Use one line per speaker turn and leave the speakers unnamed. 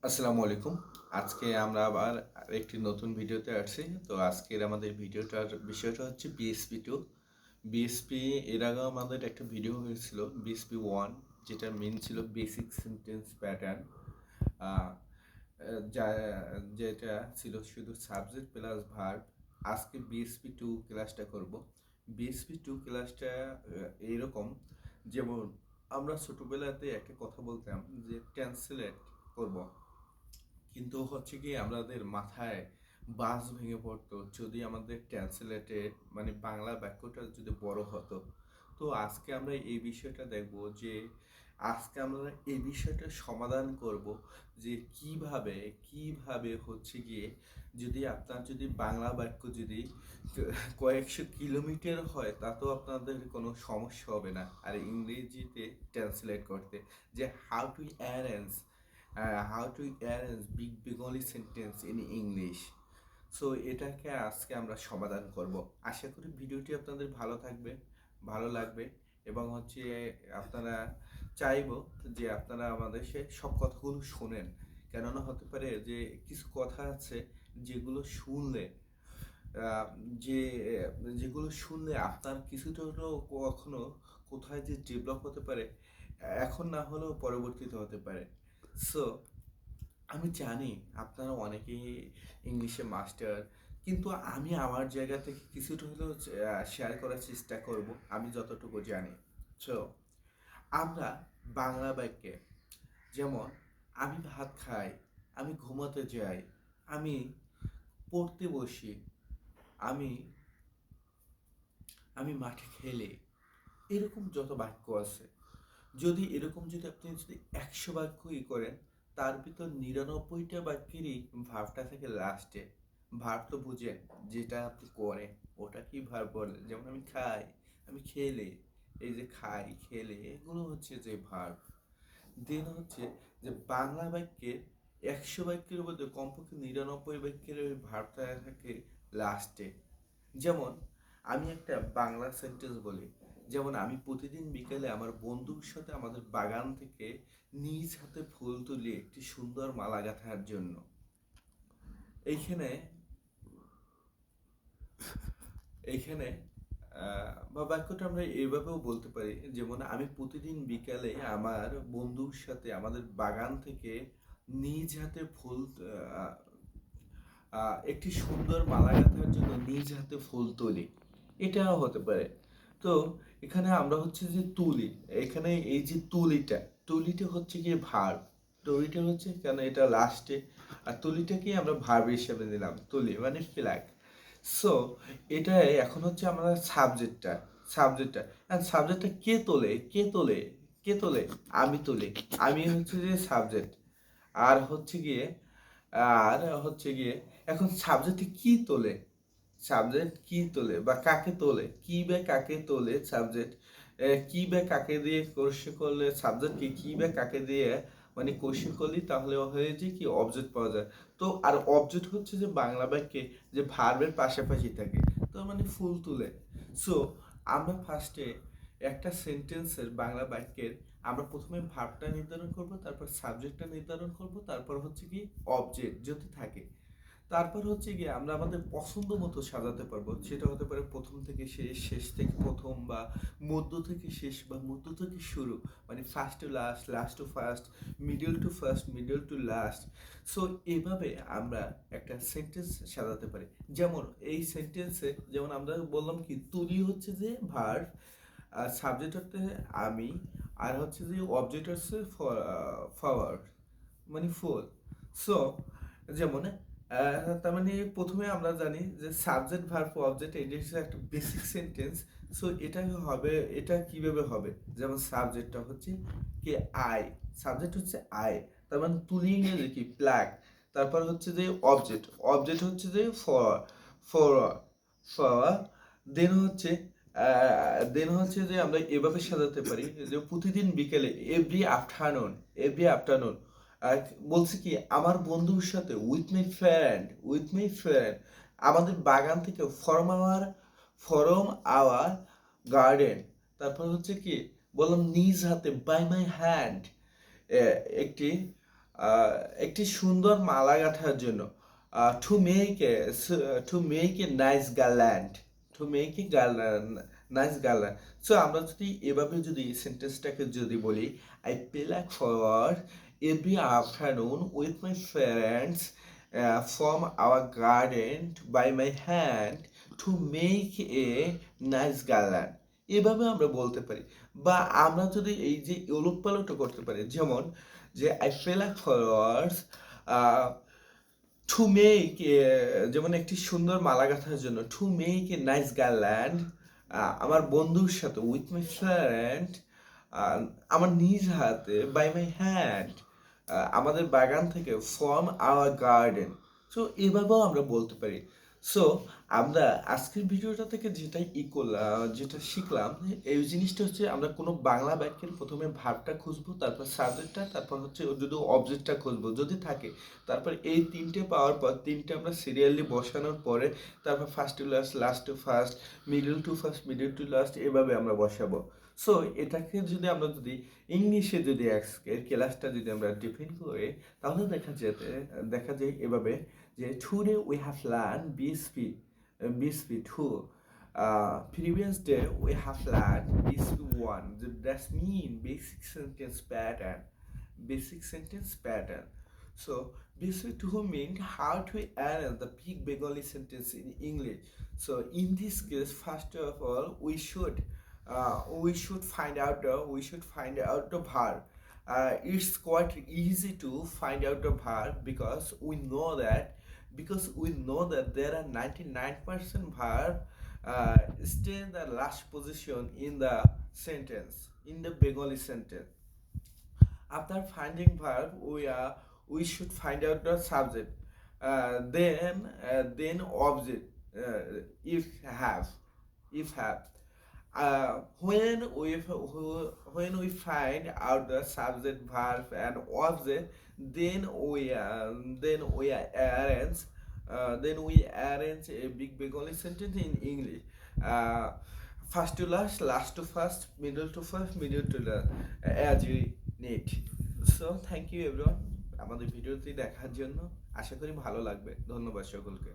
আসসালামু আলাইকুম। আজকে আমরা আবার একটি নতুন ভিডিওতে আসছি। তো আজকের আমাদের ভিডিওটার বিষয়টা হচ্ছে বিএসপি 2। বিএসপি এর আগেও আমাদের একটা ভিডিও হয়েছিল বিএসপি 1, যেটার মেইন ছিল বেসিক সেন্টেন্স প্যাটার্ন। আ যা যেটা ছিল শুধু সাবজেক্ট প্লাস ভার্ব। আজকে বিএসপি 2 ক্লাসটা করব। বিএসপি 2 ক্লাসটা এইরকম, যেমন আমরা ছোটবেলাতে একটা কথা বলতাম যে ট্রান্সলেট করব, কিন্তু হচ্ছে কি আমাদের মাথায় বাস ভেঙে পড়তো যদি আমাদের ট্রান্সলেটেড মানে বাংলা বাক্যটা যদি বড় হতো। তো আজকে আমরা এই বিষয়টা দেখব যে আজকে আমরা এই বিষয়টা সমাধান করব যে কিভাবে কিভাবে হচ্ছে গিয়ে যদি আপনার যদি বাংলা বাক্য যদি কয়েকশো কিলোমিটার হয় তাতেও আপনাদের কোনো সমস্যা হবে না আর ইংরেজিতে ট্রান্সলেট করতে, যে how to arrange big Bengali sentence in English. So এটাকে আজকে আমরা সমাধান করব। আশা করি ভিডিওটি আপনাদের ভালো থাকবে, ভালো লাগবে, এবং হচ্ছে আপনারা চাইবো যে আপনারা আমাদের সে সব কথাগুলো শোনেন। কেননা হতে পারে যে কিছু কথা আছে যেগুলো শুনলে আহ, যে যেগুলো শুনলে আপনার কিছুটা হলেও কখনো কোথায় যে ডেভেলপ হতে পারে, এখন না হলেও পরবর্তীতে হতে পারে। সো আমি জানি আপনারা অনেকেই ইংলিশে মাস্টার, কিন্তু আমি আমার জায়গা থেকে কিছুটা হলেও শেয়ার করার চেষ্টা করব আমি যতটুকু জানি। সো আমরা বাংলা বাক্যে, যেমন আমি ভাত খাই, আমি ঘুমাতে যাই, আমি পড়তে বসি, আমি আমি মাঠে খেলি, এরকম যত বাক্য আছে, যদি এরকম যদি আপনি যদি 100 বাক্যই করেন, তার ভিতর 99টা বাক্যেরই ভার্বটা থাকে লাস্টে। ভার্ব তো বুঝেন, যেটা আপনি করেন ওটা কি ভার্ব বলে, যেমন আমি খাই, আমি খেলে, এই যে খাই খেলে এগুলো হচ্ছে যে ভার্ব। দেন হচ্ছে যে বাংলা বাক্যের 100 বাক্যের মধ্যে কমপক্ষে 99 বাক্যের ওই ভার্বটা থাকে লাস্টে। যেমন আমি একটা বাংলা সেন্টেন্স বলি, যেমন আমি প্রতিদিন বিকেলে আমার বন্ধুর সাথে আমাদের বাগান থেকে নিজ হাতে ফুল তুলি একটি সুন্দর মালা গাঁথার জন্য। এইখানে এইখানে বা বাক্যটা আমরা এইভাবেও বলতে পারি, যেমন আমি প্রতিদিন বিকালে আমার বন্ধুর সাথে আমাদের বাগান থেকে নিজ হাতে ফুল আহ, একটি সুন্দর মালা গাঁথার জন্য নিজ হাতে ফুল তুলি, এটাও হতে পারে। তো এখানে আমরা হচ্ছে যে তুলি, এখানে এই যে তুলিটা, তুলিটা হচ্ছে গিয়ে ভার্ব। তুলিটা হচ্ছে কেন এটা লাস্টে, আর তুলিটাকে আমরা ভার্ব হিসেবে নিলাম, তুলি মানে ফ্ল্যাগ। সো এটা এখন হচ্ছে আমরা সাবজেক্টটা সাবজেক্টটা কে তোলে, কে তোলে, আমি তুলি, আমি হচ্ছে যে সাবজেক্ট। আর হচ্ছে গিয়ে আর হচ্ছে গিয়ে এখন সাবজেক্টে কি তোলে, সাবজেক্ট কি তোলে বা কাকে তোলে, কি বা কাকে তোলে সাবজেক্ট, কি বা কাকে দিয়ে কোশ্চেন করলে সাবজেক্টকে কি বা কাকে দিয়ে মানে কোশ্চেন করলি তাহলে হয়েছে কি অবজেক্ট পাওয়া যায়। তো আর অবজেক্ট হচ্ছে যে বাংলা বাক্যে যে ভার্বের পাশাপাশি থাকে, তো মানে ফুল তুলে। সো আমরা ফার্স্টে একটা সেন্টেন্সের বাংলা বাক্যের আমরা প্রথমে ভার্বটা নির্ধারণ করব, তারপর সাবজেক্টটা নির্ধারণ করব, তারপর হচ্ছে কি অবজেক্ট যদি থাকে, তারপর হচ্ছে গিয়ে আমরা আমাদের পছন্দ মতো সাজাতে পারবো। সেটা হতে পারে প্রথম থেকে শেষ, শেষ থেকে প্রথম, বা মধ্য থেকে শেষ, বা মধ্য থেকে শুরু, মানে first to last, last to first, middle to first, middle to last. So এইভাবে আমরা একটা সেন্টেন্স সাজাতে পারি। যেমন এই সেন্টেন্সে যেমন আমরা বললাম কি তুলি হচ্ছে যে ভার্ব, আর সাবজেক্ট হচ্ছে আমি, আর হচ্ছে যে অবজেক্ট হচ্ছে ফরওয়ার্ড মানে ফুল। সো যেমন তার মানে প্রথমে আমরা জানি যে সাবজেক্ট ভার্ব অবজেক্ট এটা হচ্ছে একটা বেসিক সেন্টেন্স। সো এটা হবে, এটা কিভাবে হবে, যেমন সাবজেক্টটা হচ্ছে কি আই, সাবজেক্ট হচ্ছে আই, তার মানে তুলি ইংরেজি কি প্লাগ। তারপর হচ্ছে যে অবজেক্ট, অবজেক্ট হচ্ছে যে ফর ফর ফর দেন হচ্ছে যে আমরা এভাবে সাজাতে পারি যে প্রতিদিন বিকেলে এভরি আফটারনুন আর বলছি কি আমার বন্ধুর সাথে উইথ মাই ফ্রেন্ড আমাদের বাগান থেকে ফরম আওয়ার গার্ডেন। তারপর হচ্ছে কি বললাম নিজ হাতে বাই মাই হ্যান্ড একটি একটি সুন্দর মালা গাঁথার জন্য to make a nice garland to make a garland nice garland. So আমরা যদি এভাবে যদি সেন্টেন্সটাকে যদি বলি, I play like for every afternoon with my friends from our garden by my hand to make a nice garland. এভাবে আমরা বলতে পারি। বা আমরা যদি এই যে ওলট পালটও করতে পারি, যেমন যে I feel like followers to make যেমন একটি সুন্দর মালা গাঁথার জন্য to make a nice garland আমার বন্ধুর সাথে উইথ মাই ফ্রেন্ড আমার নিজ হাতে বাই মাই হ্যান্ড আমাদের বাগান থেকে ফ্রম আওয়ার গার্ডেন। সো এভাবেও আমরা বলতে পারি। সো আমরা আজকের ভিডিওটা থেকে যেটাই করলাম, যেটা শিখলাম, এই জিনিসটা হচ্ছে আমরা কোনো বাংলা বাক্যের প্রথমে ভার্বটা খুঁজবো, তারপর সাবজেক্টটা, তারপর হচ্ছে যদি অবজেক্টটা খুঁজবো যদি থাকে, তারপর এই তিনটে পাওয়ার পর তিনটে আমরা সিরিয়ালি বসানোর পরে তারপর first to last, last to first, middle to first, middle to last, এভাবে আমরা বসাবো। সো এটাকে যদি আমরা যদি ইংলিশে যদি আজকের ক্লাসটা যদি আমরা ডিফাইন করি, তাহলে দেখা যায় এভাবে যে today we have learn BSP 2, previous day we have learned BSP 1, that's mean basic sentence pattern. So BSP 2 means how to arrange the big Bengali sentence in English. So in this case, first of all, we should find out the verb. It's quite easy to find out the verb because we know that there are 99% verb stay in the last position in the sentence, in the Bengali sentence. After finding verb, we should find out the subject, then object, if have. When we find out the subject, verb, and object, then we arrange a big Bengali sentence in English. Uh, First to last, last to first, middle to first, middle to last, as you need. So thank you everyone আমাদের ভিডিওটি দেখার জন্য। আশা করি ভালো লাগবে। ধন্যবাদ সকলকে।